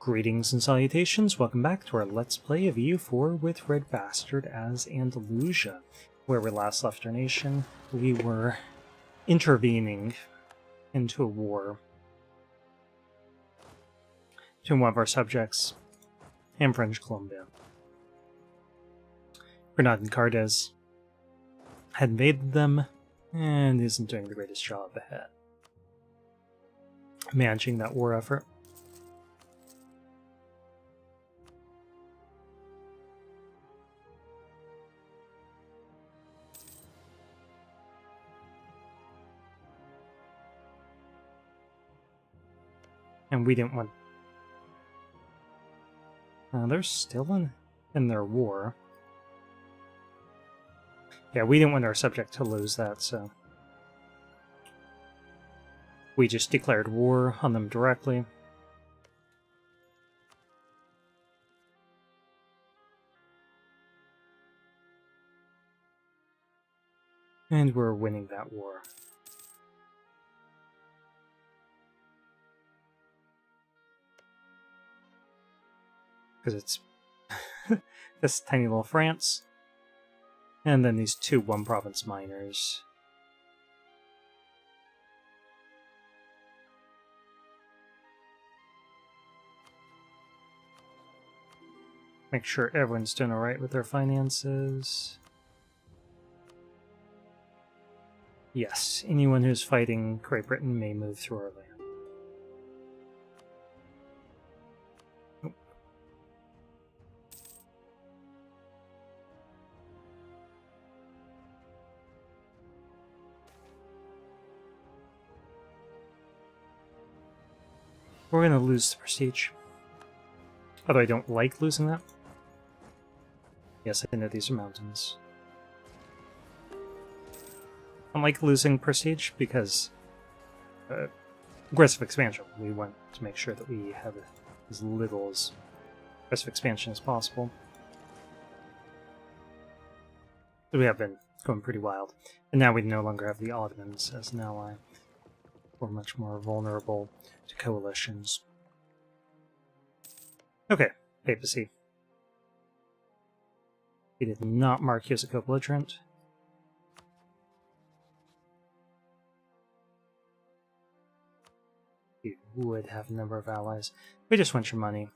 Greetings and salutations, welcome back to our Let's Play of EU4 with RedBstrd as Andalusia. Where we last left our nation, we were intervening into a war between one of our subjects and French Colombia. Granada and Cardez had invaded them and isn't doing the greatest job at managing that war effort. And we didn't want... they're still in their war. Yeah, we didn't want our subject to lose that, so... we just declared war on them directly. And we're winning that war. Because it's this tiny little France, and then these two one-province miners. Make sure everyone's doing alright with their finances. Yes, anyone who's fighting Great Britain may move through our land. We're going to lose the prestige. Although I don't like losing that. Yes, I know these are mountains. I don't like losing prestige because aggressive expansion. We want to make sure that we have as little as aggressive expansion as possible. We have been going pretty wild. And now we no longer have the Ottomans as an ally. We're much more vulnerable to coalitions. Okay, papacy. He did not mark you as a co-belligerent. You would have a number of allies. We just want your money.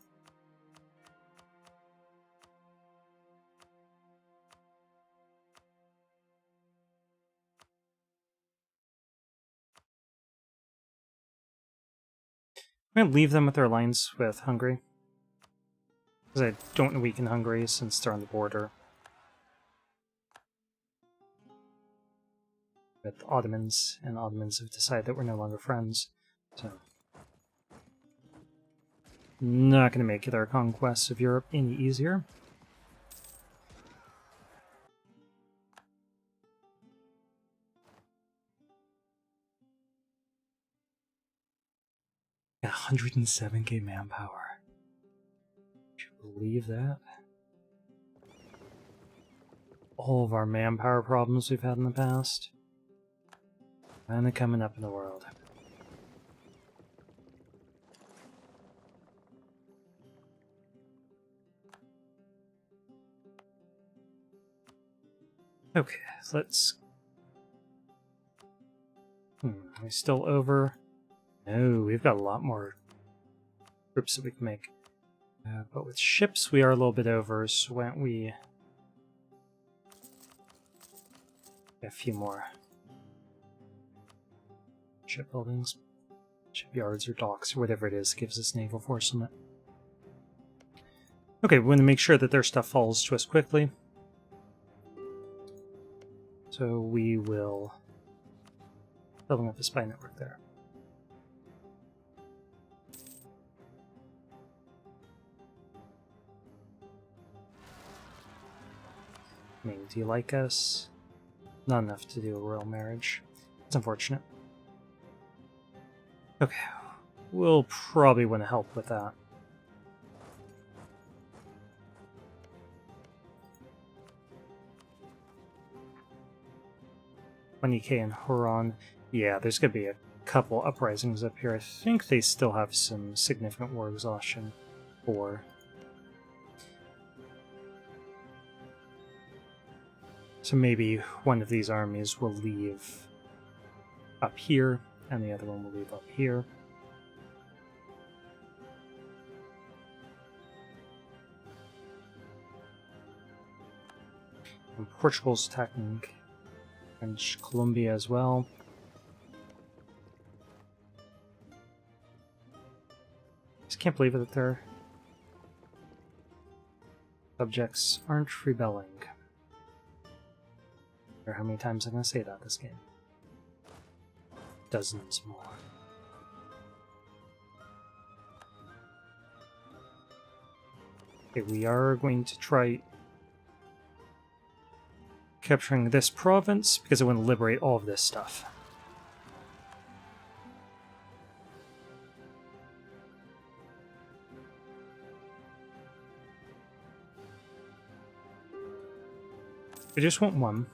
I'm going to leave them with their alliance with Hungary. Because I don't want to weaken Hungary since they're on the border. With the Ottomans, and Ottomans have decided that we're no longer friends. So, not going to make their conquests of Europe any easier. Got 107k manpower. Would you believe that? All of our manpower problems we've had in the past. Kinda coming up in the world. Okay, so let's... Are we still over? No, we've got a lot more groups that we can make. But with ships, we are a little bit over, so why don't we... a few more shipbuildings, shipyards or docks, or whatever it is, gives us naval force on it. Okay, we want to make sure that their stuff falls to us quickly. So we will... building up a spy network there. I mean, do you like us? Not enough to do a royal marriage. It's unfortunate. Okay, we'll probably want to help with that. $20k in Huron. Yeah, there's going to be a couple uprisings up here. I think they still have some significant war exhaustion. 4. So maybe one of these armies will leave up here, and the other one will leave up here. And Portugal's attacking French Colombia as well. Just can't believe it that their subjects aren't rebelling. Or how many times I'm going to say that this game. Dozens more. Okay, we are going to try capturing this province because I want to liberate all of this stuff. We just want one.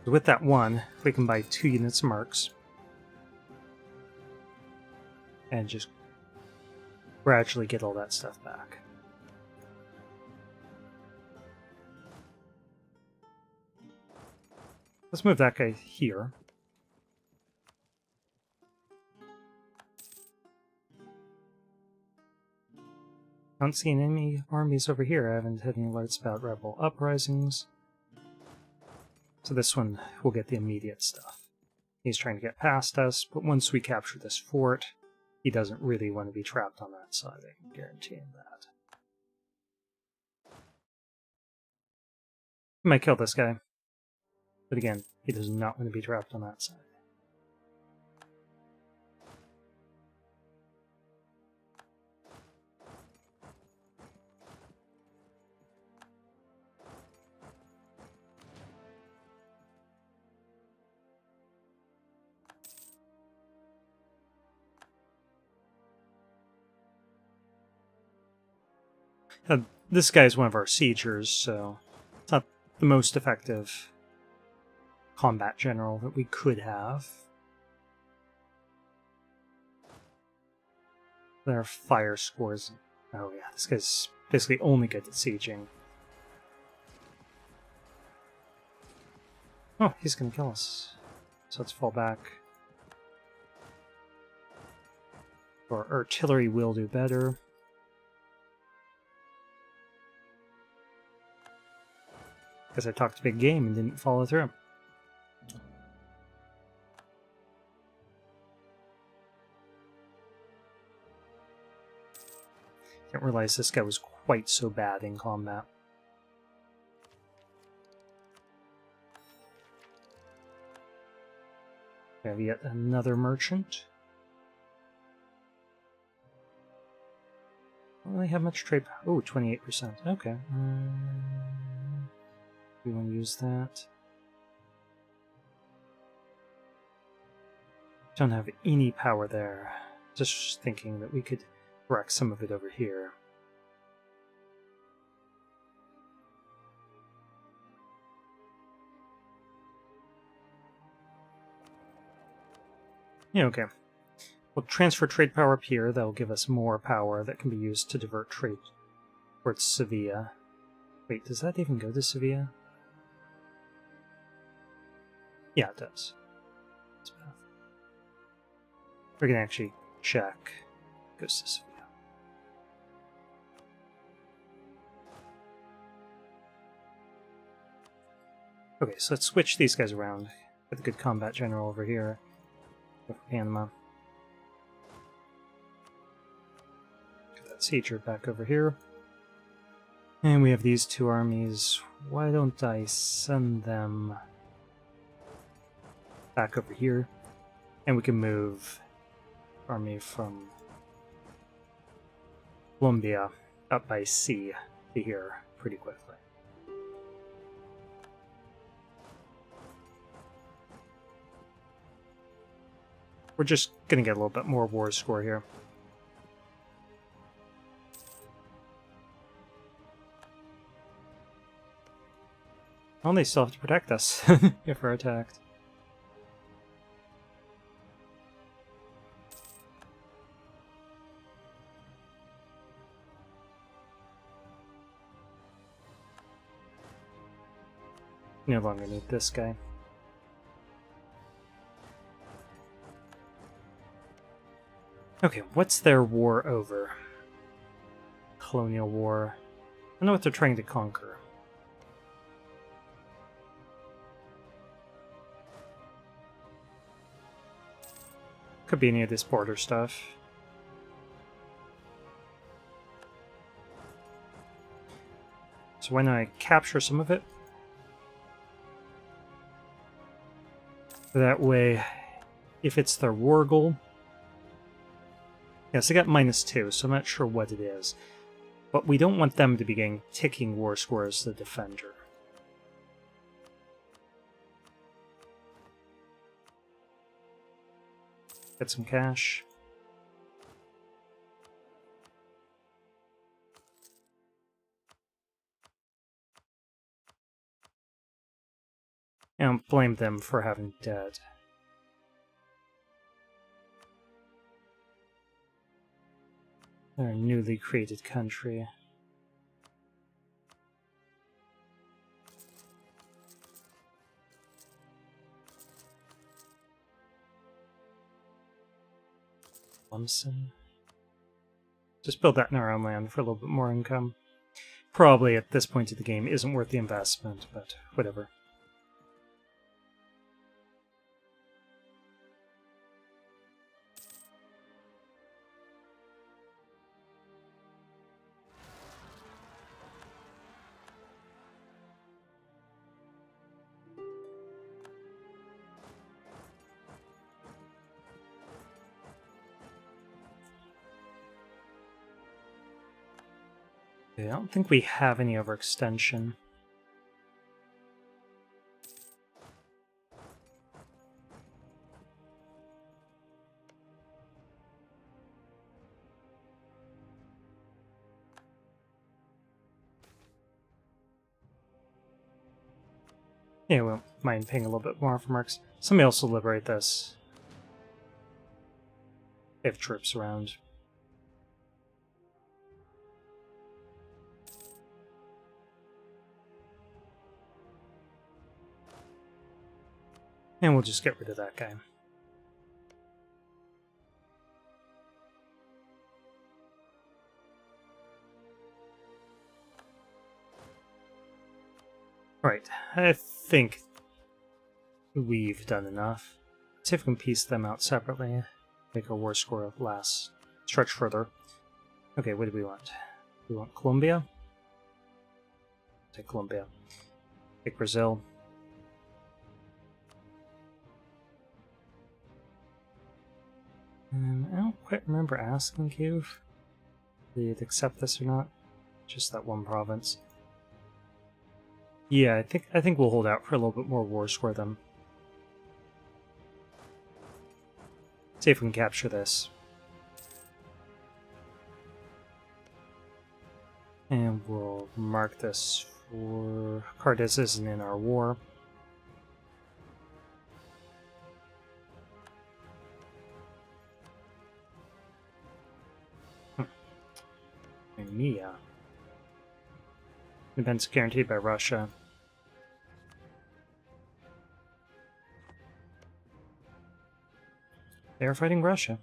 With that one, we can buy 2 units of marks. And just gradually get all that stuff back. Let's move that guy here. I don't see any armies over here. I haven't had any alerts about rebel uprisings. So this one will get the immediate stuff. He's trying to get past us, but once we capture this fort, he doesn't really want to be trapped on that side. I can guarantee him that. I might kill this guy. But again, he does not want to be trapped on that side. This guy is one of our siegers, so it's not the most effective combat general that we could have. Their fire scores. Oh yeah, this guy's basically only good at sieging. Oh, he's gonna kill us. So let's fall back. Our artillery will do better. Because I talked a big game and didn't follow through. Didn't realize this guy was quite so bad in combat. We have yet another merchant. Don't really have much trade. Oh, 28%. Okay. We want to use that. Don't have any power there. Just thinking that we could direct some of it over here. Yeah, okay. We'll transfer trade power up here. That'll give us more power that can be used to divert trade towards Sevilla. Wait, does that even go to Sevilla? Yeah, it does. We're going to actually check. It goes to Sevilla. Okay, so let's switch these guys around. Get a good combat general over here. Go for Panama. Get that sieger back over here. And we have these 2 armies. Why don't I send them back over here? And we can move army from Colombia up by sea to here pretty quickly. We're just going to get a little bit more war score here. Well, they still have to protect us if we're attacked. No longer need this guy. Okay, what's their war over? Colonial war. I know what they're trying to conquer. Could be any of this border stuff. So when I capture some of it, that way, if it's their war goal, yes, I got -2, so I'm not sure what it is. But we don't want them to be getting ticking war score as the defender. Get some cash. And blame them for having debt. They're a newly created country. Lumsen. Just build that in our own land for a little bit more income. Probably at this point of the game isn't worth the investment, but whatever. I don't think we have any overextension. Yeah, we won't mind paying a little bit more for marks. Somebody else will liberate this. They have troops around. And we'll just get rid of that guy. Alright, I think we've done enough. Let's see if we can piece them out separately. Make our war score last. Stretch further. Okay, what do we want? We want Colombia. Take Colombia. Take Brazil. I don't quite remember asking you if they'd accept this or not. Just that one province. Yeah, I think we'll hold out for a little bit more war score then. See if we can capture this. And we'll mark this for Cardis isn't in our war. Crimea. Independence guaranteed by Russia. They are fighting Russia.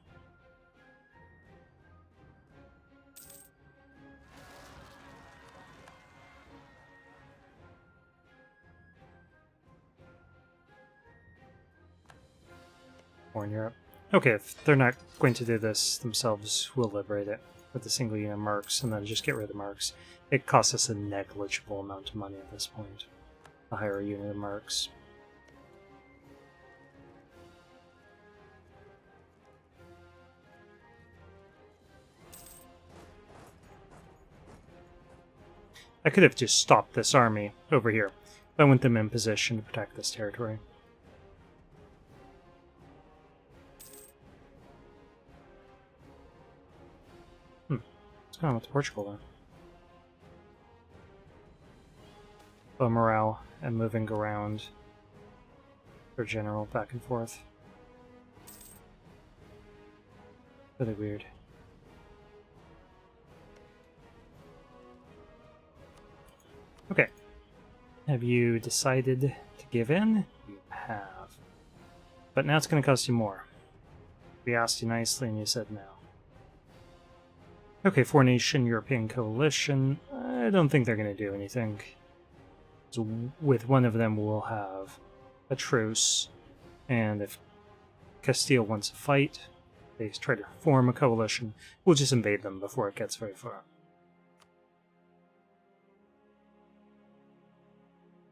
Or in Europe. Okay, if they're not going to do this themselves, we'll liberate it with a single unit of marks and then just get rid of the marks. It costs us a negligible amount of money at this point. A higher unit of marks. I could have just stopped this army over here, but I want them in position to protect this territory. What's going on with Portugal, though? Low morale and moving around their general back and forth. Really weird. Okay. Have you decided to give in? You have. But now it's going to cost you more. We asked you nicely and you said no. Okay, four-nation European coalition. I don't think they're going to do anything. So with one of them, we'll have a truce. And if Castile wants to fight, they try to form a coalition, we'll just invade them before it gets very far.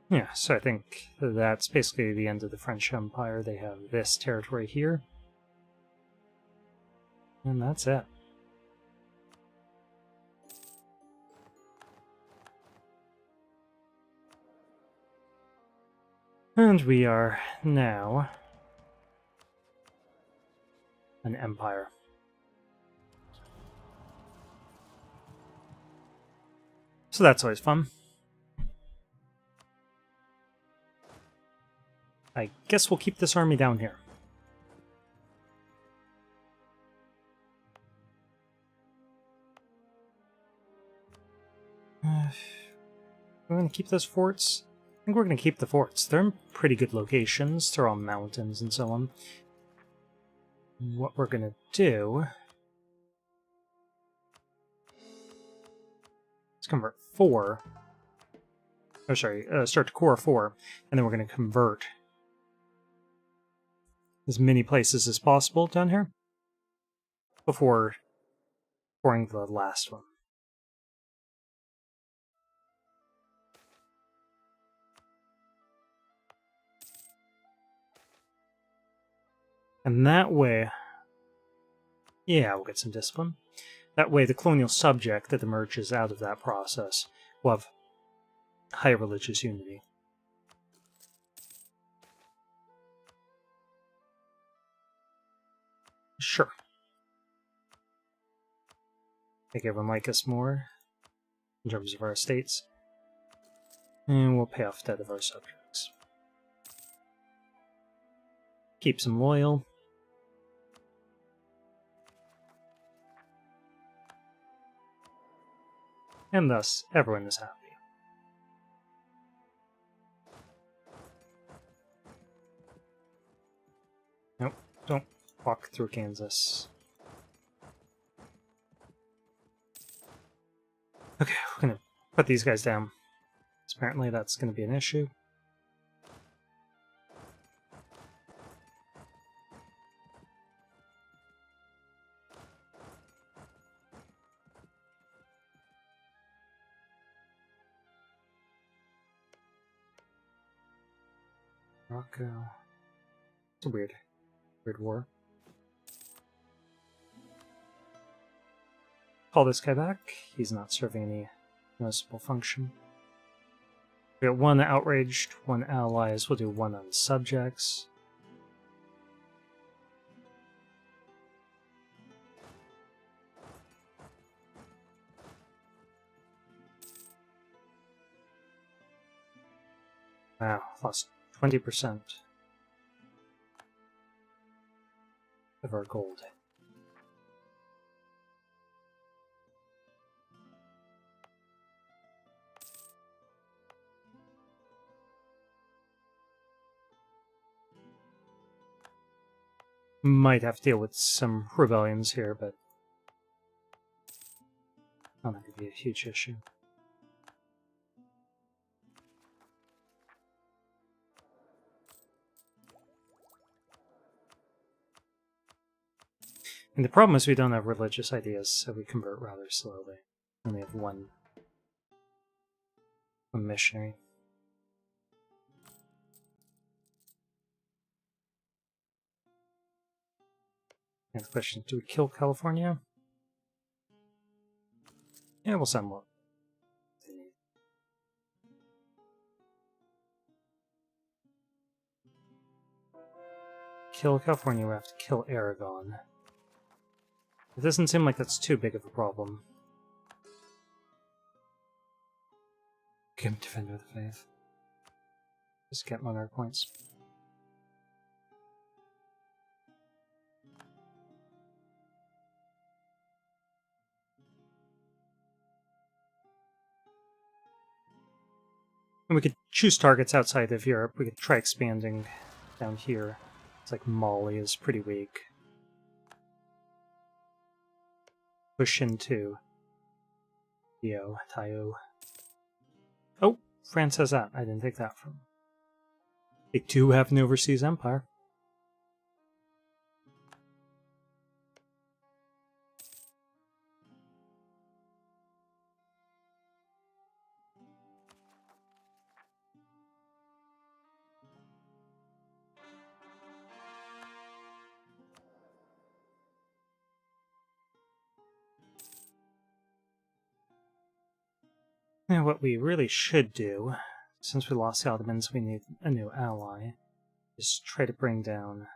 Yeah, so I think that's basically the end of the French Empire. They have this territory here. And that's it. And we are now an empire. So that's always fun. I guess we'll keep this army down here. We're going to keep those forts. I think we're going to keep the forts. They're in pretty good locations. They're on mountains and so on. What we're going to do... Let's convert 4. Oh, sorry. Start to core 4. And then we're going to convert as many places as possible down here before pouring the last one. And that way, yeah, we'll get some discipline. That way, the colonial subject that emerges out of that process will have higher religious unity. Sure. Make everyone like us more in terms of our estates. And we'll pay off debt of our subjects. Keeps them loyal. And thus, everyone is happy. Nope, don't walk through Kansas. Okay, we're gonna put these guys down. Apparently that's gonna be an issue. Morocco. It's a weird war. Call this guy back. He's not serving any noticeable function. We got 1 outraged, 1 allies. We'll do 1 on subjects. Wow, lost 20% of our gold. Might have to deal with some rebellions here, but not going to be a huge issue. And the problem is we don't have religious ideas, so we convert rather slowly. We only have one missionary. And the question, do we kill California? Yeah, we'll send one. Kill California, we have to kill Aragon. It doesn't seem like that's too big of a problem. Give him Defender of the Faith. Just get monarch points. And we could choose targets outside of Europe. We could try expanding down here. It's like Mali is pretty weak. Push into Tayo. Oh, France has that. I didn't take that from them. They do have an overseas empire. Now what we really should do, since we lost the Ottomans, we need a new ally, is try to bring down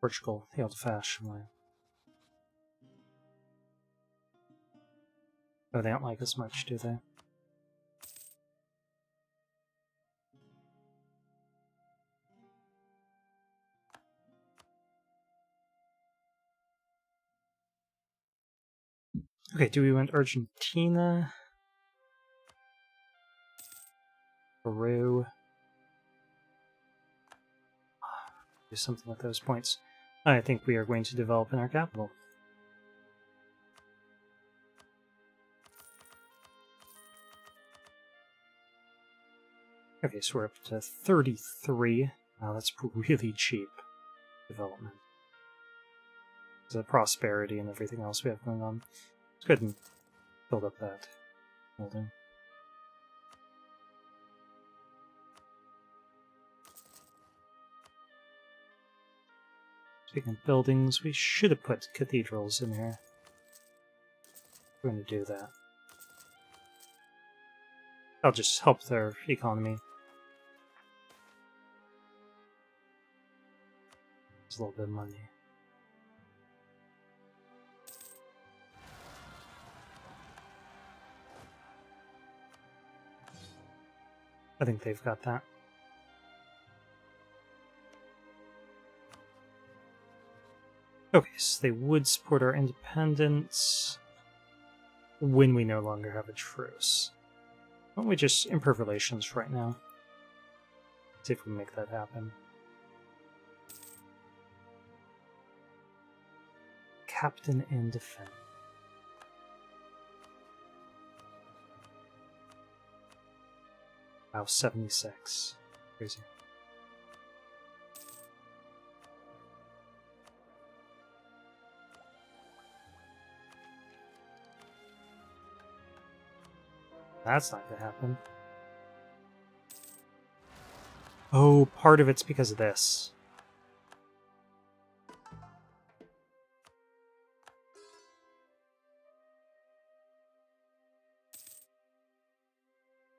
Portugal the old-fashioned way. Oh, they don't like us much, do they? Okay, do we want Argentina? Peru? Do something with those points. I think we are going to develop in our capital. Okay, so we're up to 33. Wow, that's really cheap development. The prosperity and everything else we have going on. Let's go ahead and build up that building. Speaking of buildings, we should have put cathedrals in here. We're going to do that. That'll just help their economy. It's a little bit of money. I think they've got that. Okay, so they would support our independence when we no longer have a truce. Why don't we just improve relations right now? See if we can make that happen. Captain and defend. Wow, 76. Crazy. That's not gonna happen. Oh, part of it's because of this.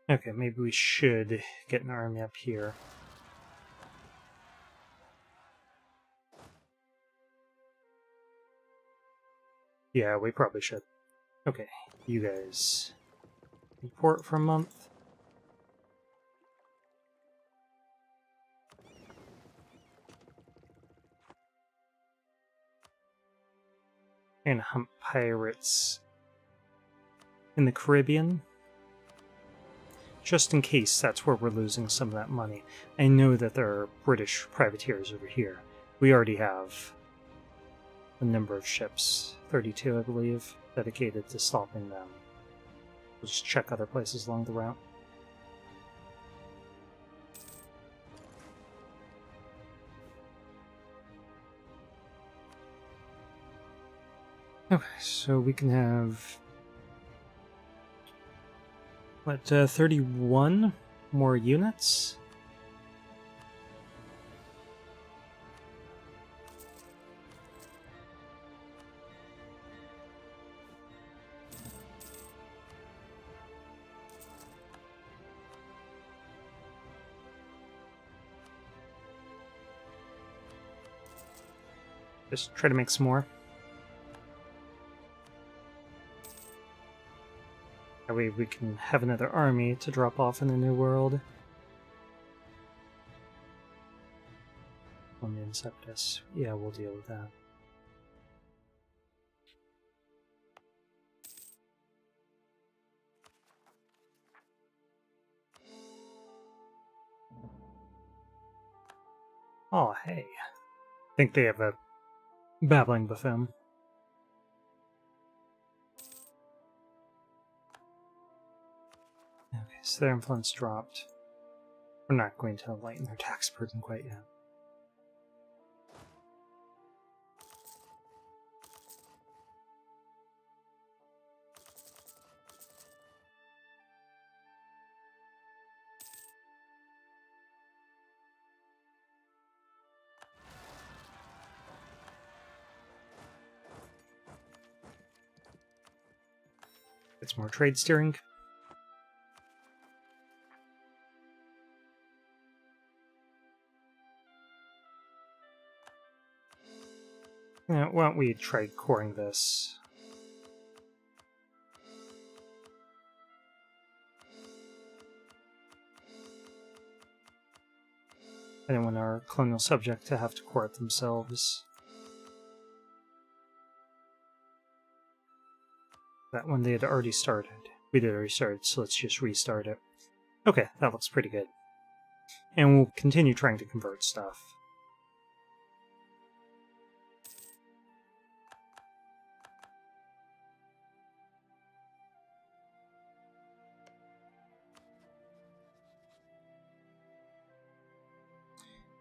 Okay, maybe we should get an army up here. Yeah, we probably should. Okay, you guys report for a month. And hunt pirates in the Caribbean. Just in case that's where we're losing some of that money. I know that there are British privateers over here. We already have a number of ships, 32 I believe, dedicated to stopping them. We'll just check other places along the route. Okay, so we can have... what, 31 more units? Just try to make some more. That way we can have another army to drop off in the New World. Colombian Separatists. Yeah, we'll deal with that. Oh, hey. I think they have a babbling buffoon. Okay, so their influence dropped. We're not going to lighten their tax burden quite yet. It's more trade steering. Yeah, why don't we try coring this? I don't want our colonial subject to have to core it themselves. That one they had already started. We did already start, so let's just restart it. Okay, that looks pretty good. And we'll continue trying to convert stuff.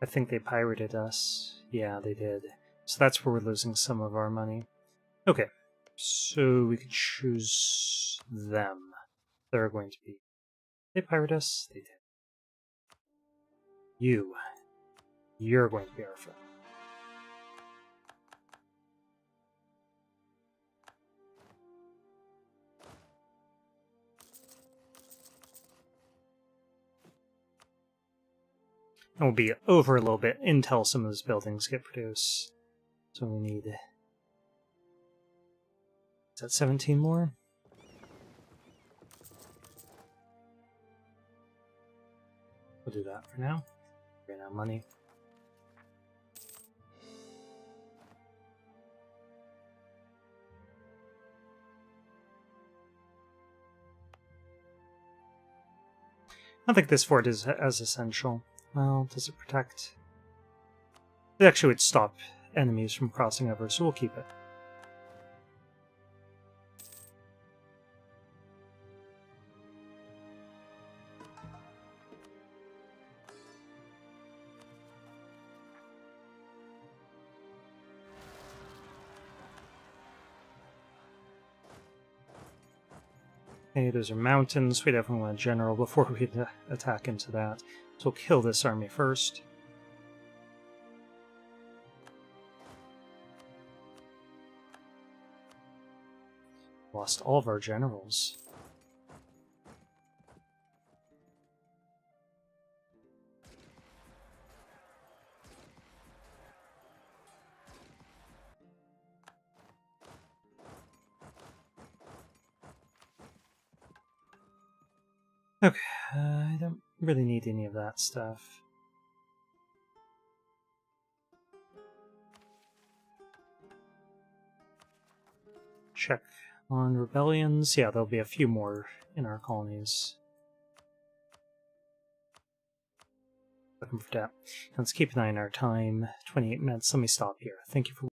I think they pirated us. Yeah, they did. So that's where we're losing some of our money. Okay, so we could choose them. They're going to be... They pirate us? They did. You're going to be our friend. And we'll be over a little bit until some of those buildings get produced. So we need... Is that 17 more? We'll do that for now. Ran out of money. I don't think this fort is as essential. Well, does it protect? It actually would stop enemies from crossing over, so we'll keep it. Okay, those are mountains. We definitely want a general before we attack into that. So we'll kill this army first. Lost all of our generals. Okay, I don't really need any of that stuff. Check on rebellions. Yeah, there'll be a few more in our colonies. Looking for that. Let's keep an eye on our time. 28 minutes. Let me stop here. Thank you for